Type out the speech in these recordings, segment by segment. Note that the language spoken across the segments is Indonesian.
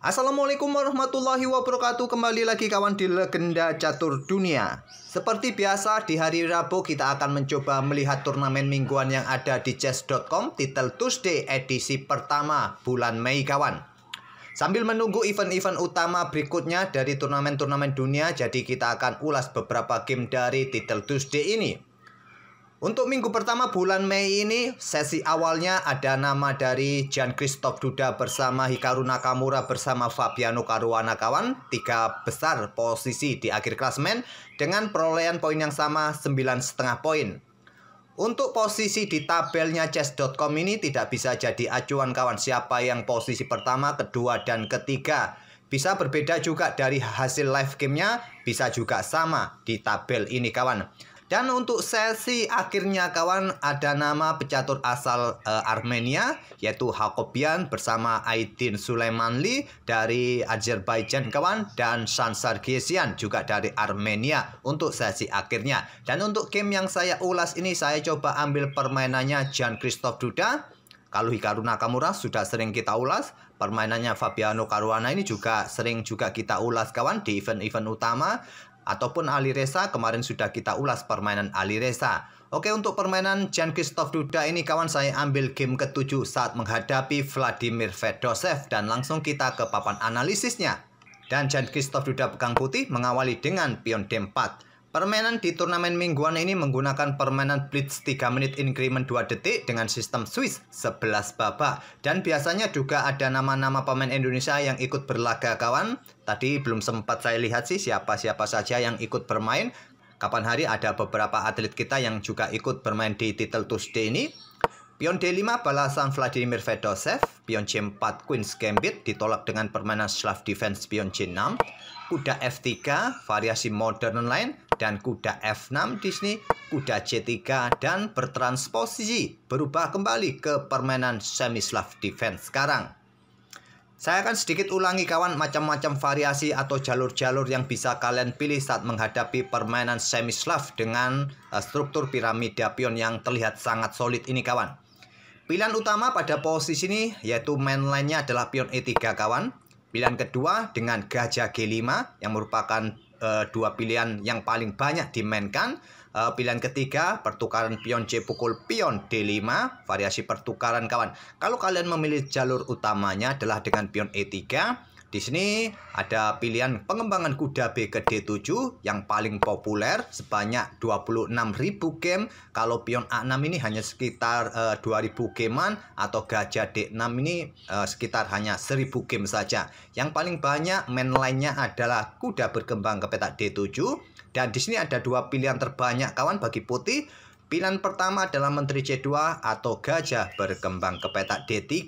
Assalamualaikum warahmatullahi wabarakatuh. Kembali lagi kawan di Legenda Catur Dunia. Seperti biasa di hari Rabu kita akan mencoba melihat turnamen mingguan yang ada di chess.com Title Tuesday edisi pertama bulan Mei kawan. Sambil menunggu event-event utama berikutnya dari turnamen-turnamen dunia, jadi kita akan ulas beberapa game dari Title Tuesday ini. Untuk minggu pertama bulan Mei ini, sesi awalnya ada nama dari Jean-Christophe Duda bersama Hikaru Nakamura bersama Fabiano Caruana kawan. 3 besar posisi di akhir klasemen dengan perolehan poin yang sama 9,5 poin. Untuk posisi di tabelnya chess.com ini tidak bisa jadi acuan kawan siapa yang posisi pertama, kedua, dan ketiga. Bisa berbeda juga dari hasil live gamenya, bisa juga sama di tabel ini kawan. Dan untuk sesi akhirnya kawan ada nama pecatur asal Armenia yaitu Hakobian bersama Aydin Suleymanli dari Azerbaijan kawan, dan Shan Sargsyan juga dari Armenia untuk sesi akhirnya. Dan untuk game yang saya ulas ini saya coba ambil permainannya Jean-Christophe Duda. Kalau Hikaru Nakamura sudah sering kita ulas, permainannya Fabiano Caruana ini juga sering kita ulas kawan di event-event utama. Ataupun Alireza, kemarin sudah kita ulas permainan Alireza. Oke, untuk permainan Jean-Christophe Duda ini kawan saya ambil game ke-7 saat menghadapi Vladimir Fedosev. Dan langsung kita ke papan analisisnya. Dan Jean-Christophe Duda pegang putih mengawali dengan pion D4. Permainan di turnamen mingguan ini menggunakan permainan blitz 3 menit increment 2 detik dengan sistem Swiss 11 babak. Dan biasanya juga ada nama-nama pemain Indonesia yang ikut berlaga kawan. Tadi belum sempat saya lihat sih siapa-siapa saja yang ikut bermain. Kapan hari ada beberapa atlet kita yang juga ikut bermain di Title Tuesday ini. Pion D5 balasan Vladimir Fedosev. Pion C4 Queen's Gambit ditolak dengan permainan Slav Defense pion C6. Kuda F3 variasi modern lain. Dan kuda F6 di sini, kuda C3 dan bertransposisi berubah kembali ke permainan semi Slav defense sekarang. Saya akan sedikit ulangi kawan macam-macam variasi atau jalur-jalur yang bisa kalian pilih saat menghadapi permainan semi Slav dengan struktur piramida pion yang terlihat sangat solid ini kawan. Pilihan utama pada posisi ini yaitu main line-nya adalah pion E3 kawan. Pilihan kedua dengan gajah G5 yang merupakan dua pilihan yang paling banyak dimainkan. Pilihan ketiga pertukaran pion C pukul pion D5 variasi pertukaran kawan. Kalau kalian memilih jalur utamanya adalah dengan pion E3, di sini ada pilihan pengembangan kuda B ke D7 yang paling populer sebanyak 26.000 game. Kalau pion A6 ini hanya sekitar 2.000 gamean, atau gajah D6 ini sekitar hanya 1.000 game saja. Yang paling banyak main line-nya adalah kuda berkembang ke petak D7. Dan di sini ada dua pilihan terbanyak kawan bagi putih. Pilihan pertama adalah menteri C2 atau gajah berkembang ke petak D3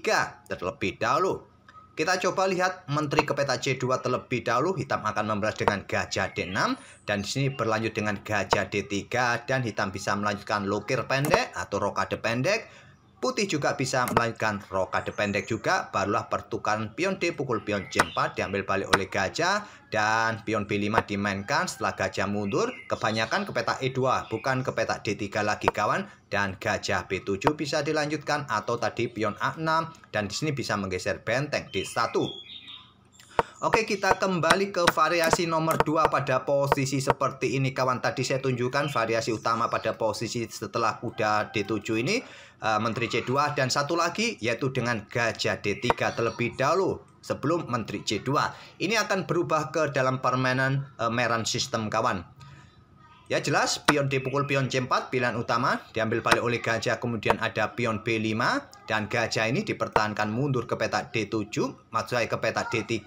terlebih dahulu. Kita coba lihat menteri ke petak C2 terlebih dahulu. Hitam akan membalas dengan gajah D6. Dan di sini berlanjut dengan gajah D3. Dan hitam bisa melanjutkan lokir pendek atau rokade pendek. Putih juga bisa melanjutkan rokade pendek juga. Barulah pertukaran pion D pukul pion C4 diambil balik oleh gajah. Dan pion B5 dimainkan setelah gajah mundur. Kebanyakan ke petak E2 bukan ke petak D3 lagi kawan. Dan gajah B7 bisa dilanjutkan atau tadi pion A6. Dan di sini bisa menggeser benteng D1. Oke, kita kembali ke variasi nomor 2 pada posisi seperti ini kawan. Tadi saya tunjukkan variasi utama pada posisi setelah kuda D7 ini menteri C2, dan satu lagi yaitu dengan gajah D3 terlebih dahulu sebelum menteri C2. Ini akan berubah ke dalam permainan Meran sistem kawan. Ya jelas, pion D pukul pion C4 pilihan utama diambil balik oleh gajah, kemudian ada pion B5 dan gajah ini dipertahankan mundur ke petak D7, maksud saya ke petak D3,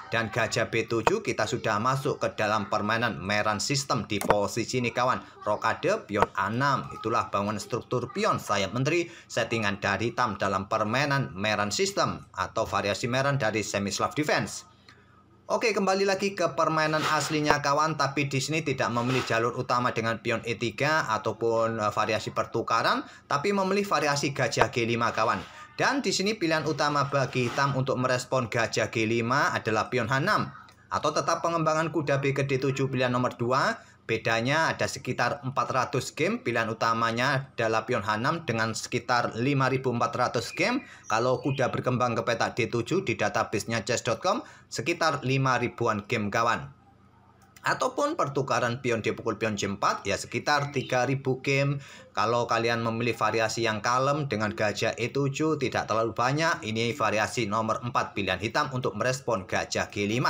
dan gajah B7 kita sudah masuk ke dalam permainan Meran sistem di posisi ini kawan. Rokade pion A6, itulah bangunan struktur pion sayap menteri settingan dari hitam dalam permainan Meran sistem atau variasi Meran dari semi Slav defense. Oke, kembali lagi ke permainan aslinya kawan, tapi di sini tidak memilih jalur utama dengan pion E3 ataupun variasi pertukaran, tapi memilih variasi gajah G5 kawan. Dan di sini pilihan utama bagi hitam untuk merespon gajah G5 adalah pion H6 atau tetap pengembangan kuda B ke D7 pilihan nomor 2. Bedanya ada sekitar 400 game, pilihan utamanya adalah pion H6 dengan sekitar 5.400 game. Kalau kuda berkembang ke petak D7 di database-nya chess.com sekitar 5.000-an game kawan. Ataupun pertukaran pion dipukul pion C4 ya sekitar 3.000 game. Kalau kalian memilih variasi yang kalem dengan gajah E7 tidak terlalu banyak, ini variasi nomor 4 pilihan hitam untuk merespon gajah G5.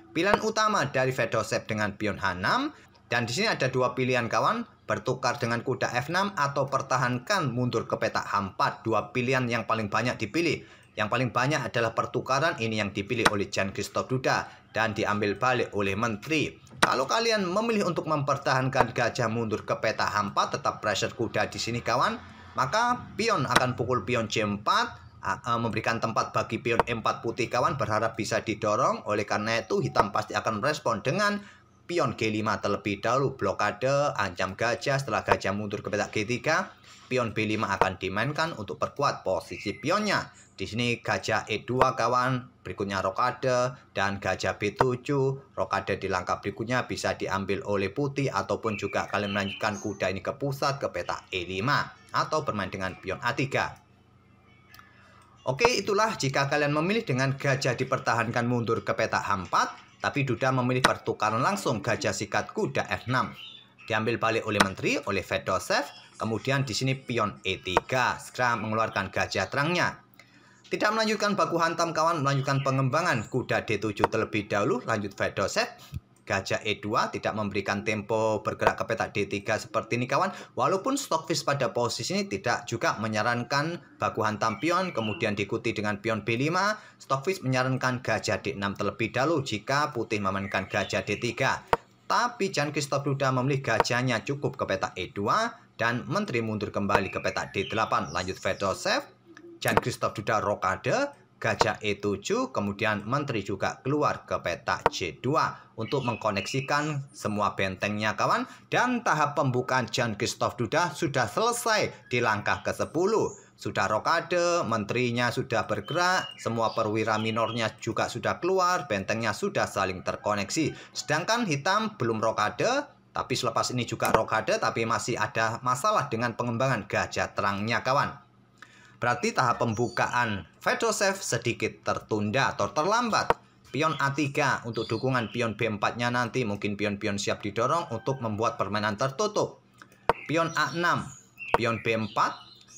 Pilihan utama dari Fedoshev dengan pion H6. Dan di sini ada dua pilihan kawan, bertukar dengan kuda F6 atau pertahankan mundur ke petak H4. Dua pilihan yang paling banyak dipilih. Yang paling banyak adalah pertukaran, ini yang dipilih oleh Jan Christoph Duda dan diambil balik oleh Menteri. Kalau kalian memilih untuk mempertahankan gajah mundur ke petak H4, tetap pressure kuda di sini kawan, maka pion akan pukul pion C4, memberikan tempat bagi pion E4 putih kawan, berharap bisa didorong. Oleh karena itu hitam pasti akan merespon dengan pion G5 terlebih dahulu, blokade, ancam gajah. Setelah gajah mundur ke petak G3, pion B5 akan dimainkan untuk perkuat posisi pionnya. Di sini gajah E2 kawan, berikutnya rokade dan gajah B7. Rokade di langkah berikutnya bisa diambil oleh putih ataupun juga kalian melanjutkan kuda ini ke pusat ke petak E5 atau bermain dengan pion A3. Oke, itulah jika kalian memilih dengan gajah dipertahankan mundur ke petak H4. Tapi Duda memilih pertukaran langsung gajah sikat kuda F6. Diambil balik oleh Menteri, oleh Fedoshev. Kemudian di sini pion E3. Segera mengeluarkan gajah terangnya. Tidak melanjutkan baku hantam kawan, melanjutkan pengembangan kuda D7 terlebih dahulu. Lanjut Fedoshev. Gajah E2 tidak memberikan tempo bergerak ke petak D3 seperti ini kawan. Walaupun Stockfish pada posisi ini tidak juga menyarankan baku hantam pion, kemudian diikuti dengan pion B5. Stockfish menyarankan gajah D6 terlebih dahulu jika putih memainkan gajah D3. Tapi Jan Christoph Duda memilih gajahnya cukup ke petak E2 dan Menteri mundur kembali ke petak D8. Lanjut Fedoshev. Jan Christoph Duda rokade, gajah E7, kemudian Menteri juga keluar ke petak C2 untuk mengkoneksikan semua bentengnya kawan. Dan tahap pembukaan Jan Christoph Duda sudah selesai di langkah ke-10. Sudah rokade, menterinya sudah bergerak, semua perwira minornya juga sudah keluar, bentengnya sudah saling terkoneksi. Sedangkan hitam belum rokade, tapi selepas ini juga rokade, tapi masih ada masalah dengan pengembangan gajah terangnya kawan. Berarti tahap pembukaan Fedoshev sedikit tertunda atau terlambat. Pion A3 untuk dukungan pion B4-nya nanti mungkin pion-pion siap didorong untuk membuat permainan tertutup. Pion A6, pion B4,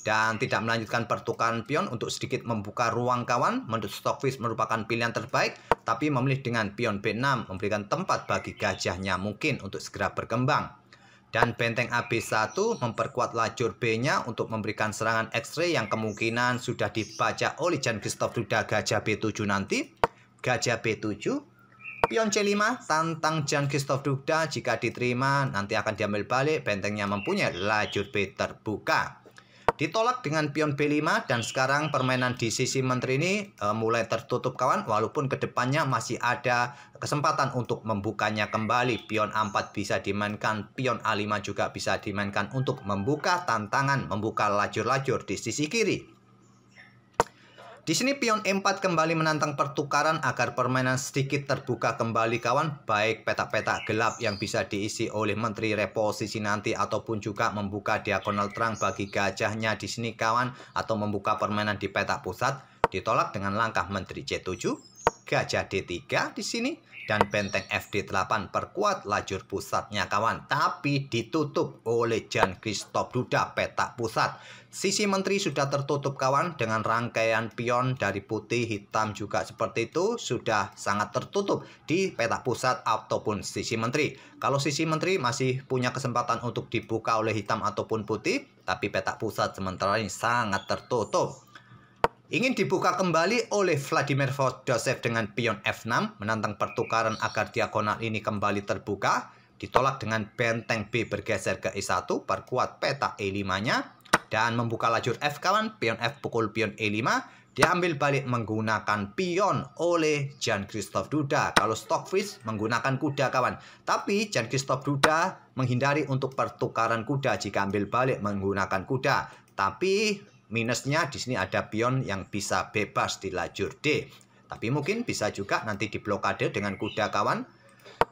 dan tidak melanjutkan pertukaran pion untuk sedikit membuka ruang kawan. Menurut Stockfish merupakan pilihan terbaik, tapi memilih dengan pion B6 memberikan tempat bagi gajahnya mungkin untuk segera berkembang. Dan benteng AB1 memperkuat lajur B-nya untuk memberikan serangan X-ray yang kemungkinan sudah dibaca oleh Jan Christoph Duda gajah B7 nanti. Gajah B7, pion C5 tantang Jan Christoph Duda, jika diterima nanti akan diambil balik, bentengnya mempunyai lajur B terbuka. Ditolak dengan pion B5 dan sekarang permainan di sisi Menteri ini mulai tertutup kawan. Walaupun kedepannya masih ada kesempatan untuk membukanya kembali. Pion A4 bisa dimainkan, pion A5 juga bisa dimainkan untuk membuka tantangan, membuka lajur-lajur di sisi kiri. Di sini pion E4 kembali menantang pertukaran agar permainan sedikit terbuka kembali kawan. Baik petak-petak gelap yang bisa diisi oleh Menteri reposisi nanti ataupun juga membuka diagonal terang bagi gajahnya di sini kawan, atau membuka permainan di petak pusat. Ditolak dengan langkah Menteri C7, gajah D3 di sini dan benteng FD8 perkuat lajur pusatnya kawan. Tapi ditutup oleh Jan Christoph Duda petak pusat. Sisi Menteri sudah tertutup kawan dengan rangkaian pion dari putih, hitam juga seperti itu. Sudah sangat tertutup di petak pusat ataupun sisi Menteri. Kalau sisi Menteri masih punya kesempatan untuk dibuka oleh hitam ataupun putih, tapi petak pusat sementara ini sangat tertutup. Ingin dibuka kembali oleh Vladimir Fedoshev dengan pion F6, menantang pertukaran agar diagonal ini kembali terbuka. Ditolak dengan benteng B bergeser ke E1, perkuat petak E5-nya. Dan membuka lajur F kawan, pion F pukul pion E5, diambil balik menggunakan pion oleh Jan Christoph Duda. Kalau Stockfish menggunakan kuda kawan, tapi Jan Christoph Duda menghindari untuk pertukaran kuda jika ambil balik menggunakan kuda. Tapi minusnya di sini ada pion yang bisa bebas di lajur D. Tapi mungkin bisa juga nanti diblokade dengan kuda kawan.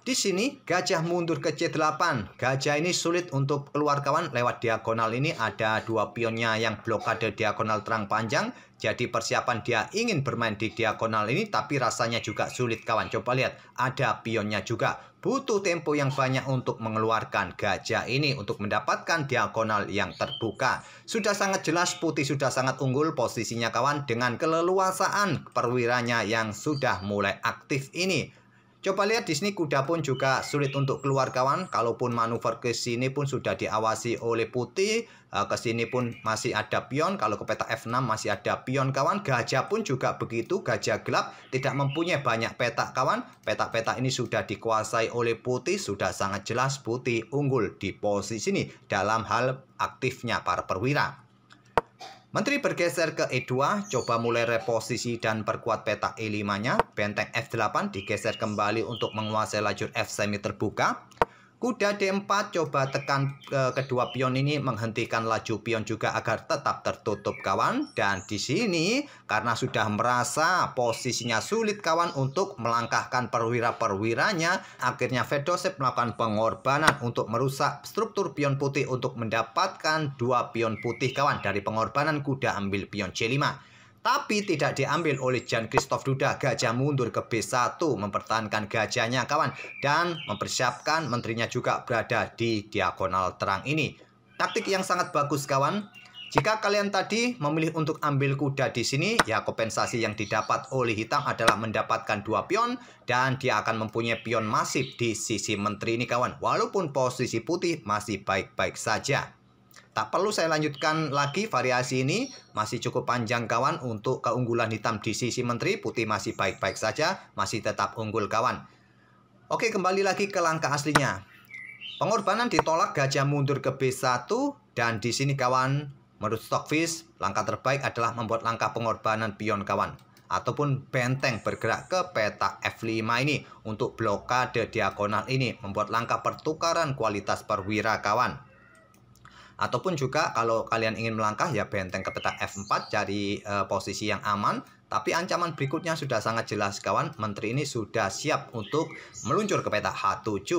Di sini gajah mundur ke C8. Gajah ini sulit untuk keluar kawan. Lewat diagonal ini ada dua pionnya yang blokade diagonal terang panjang. Jadi persiapan dia ingin bermain di diagonal ini, tapi rasanya juga sulit kawan. Coba lihat, ada pionnya juga. Butuh tempo yang banyak untuk mengeluarkan gajah ini untuk mendapatkan diagonal yang terbuka. Sudah sangat jelas putih sudah sangat unggul posisinya kawan, dengan keleluasaan perwiranya yang sudah mulai aktif ini. Coba lihat di sini kuda pun juga sulit untuk keluar kawan. Kalaupun manuver ke sini pun sudah diawasi oleh putih. Ke sini pun masih ada pion. Kalau ke petak F6 masih ada pion kawan. Gajah pun juga begitu. Gajah gelap tidak mempunyai banyak petak kawan. Petak-petak ini sudah dikuasai oleh putih. Sudah sangat jelas putih unggul di posisi ini dalam hal aktifnya para perwira. Menteri bergeser ke E2, coba mulai reposisi dan perkuat petak E5-nya. Benteng F8 digeser kembali untuk menguasai lajur F semi terbuka. Kuda D4 coba tekan kedua pion ini menghentikan laju pion juga agar tetap tertutup kawan. Dan di sini karena sudah merasa posisinya sulit kawan untuk melangkahkan perwira-perwiranya, akhirnya Fedosep melakukan pengorbanan untuk merusak struktur pion putih untuk mendapatkan dua pion putih kawan. Dari pengorbanan kuda ambil pion C5. Tapi tidak diambil oleh Jan Christoph Duda. Gajah mundur ke B1 mempertahankan gajahnya kawan. Dan mempersiapkan menterinya juga berada di diagonal terang ini. Taktik yang sangat bagus kawan. Jika kalian tadi memilih untuk ambil kuda di sini, ya kompensasi yang didapat oleh hitam adalah mendapatkan dua pion. Dan dia akan mempunyai pion masif di sisi menteri ini kawan. Walaupun posisi putih masih baik-baik saja. Tak perlu saya lanjutkan lagi variasi ini. Masih cukup panjang kawan untuk keunggulan hitam di sisi menteri. Putih masih baik-baik saja. Masih tetap unggul kawan. Oke, kembali lagi ke langkah aslinya. Pengorbanan ditolak, gajah mundur ke B1. Dan di sini kawan, menurut Stockfish, langkah terbaik adalah membuat langkah pengorbanan pion kawan. Ataupun benteng bergerak ke petak F5 ini. Untuk blokade diagonal ini. Membuat langkah pertukaran kualitas perwira kawan. Ataupun juga kalau kalian ingin melangkah ya benteng ke petak F4 cari posisi yang aman. Tapi ancaman berikutnya sudah sangat jelas kawan. Menteri ini sudah siap untuk meluncur ke petak H7.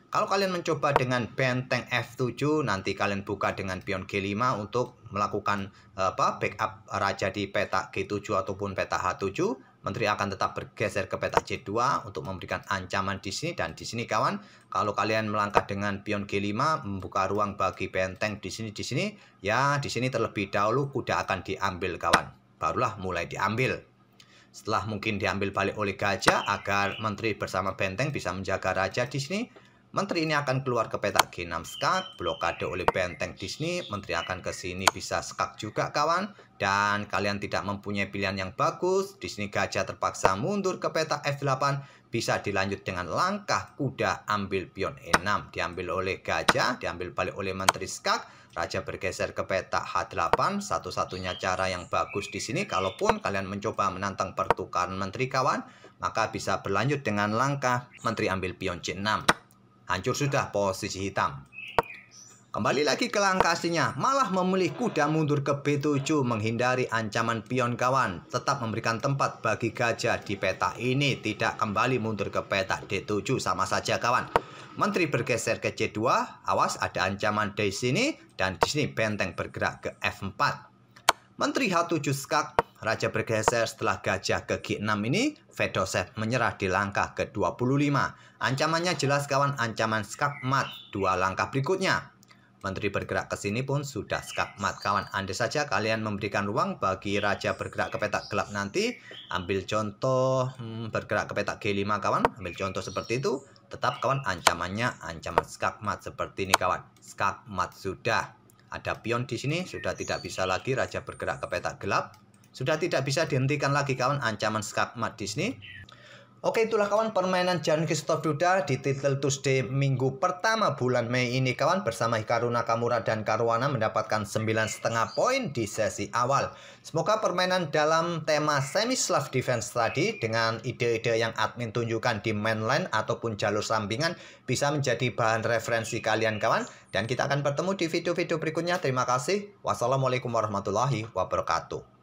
Kalau kalian mencoba dengan benteng F7 nanti kalian buka dengan pion G5 untuk melakukan backup raja di petak G7 ataupun petak H7. Menteri akan tetap bergeser ke petak C2 untuk memberikan ancaman di sini. Dan di sini kawan, kalau kalian melangkah dengan pion G5 membuka ruang bagi benteng di sini ya di sini terlebih dahulu kuda akan diambil kawan. Barulah mulai diambil. Setelah mungkin diambil balik oleh gajah agar menteri bersama benteng bisa menjaga raja di sini. Menteri ini akan keluar ke petak G6 skak, blokade oleh benteng di sini. Menteri akan ke sini bisa skak juga kawan. Dan kalian tidak mempunyai pilihan yang bagus. Di sini gajah terpaksa mundur ke petak F8. Bisa dilanjut dengan langkah kuda ambil pion E6. Diambil oleh gajah, diambil balik oleh menteri skak. Raja bergeser ke petak H8. Satu-satunya cara yang bagus di sini, kalaupun kalian mencoba menantang pertukaran menteri kawan, maka bisa berlanjut dengan langkah menteri ambil pion C6. Hancur sudah posisi hitam. Kembali lagi ke langkah aslinya. Malah memilih kuda mundur ke B7 menghindari ancaman pion kawan. Tetap memberikan tempat bagi gajah di petak ini. Tidak kembali mundur ke petak D7. Sama saja kawan. Menteri bergeser ke C2. Awas ada ancaman di sini. Dan di sini benteng bergerak ke F4. Menteri H7 skak. Raja bergeser setelah gajah ke G6 ini. Fedosep menyerah di langkah ke-25. Ancamannya jelas kawan, ancaman skak mat. Dua langkah berikutnya. Menteri bergerak ke sini pun sudah skak mat kawan. Andai saja kalian memberikan ruang bagi raja bergerak ke petak gelap nanti. Ambil contoh bergerak ke petak G5 kawan. Ambil contoh seperti itu. Tetap kawan ancamannya ancaman skak mat seperti ini kawan. Skak mat sudah. Ada pion di sini sudah tidak bisa lagi raja bergerak ke petak gelap. Sudah tidak bisa dihentikan lagi kawan ancaman skak mat di sini. Oke, itulah kawan permainan Jan Christoph Duda di Title Tuesday minggu pertama bulan Mei ini kawan. Bersama Hikaru Nakamura dan Caruana mendapatkan 9,5 poin di sesi awal. Semoga permainan dalam tema semi slav defense tadi dengan ide-ide yang admin tunjukkan di mainline ataupun jalur sampingan bisa menjadi bahan referensi kalian kawan. Dan kita akan bertemu di video-video berikutnya. Terima kasih. Wassalamualaikum warahmatullahi wabarakatuh.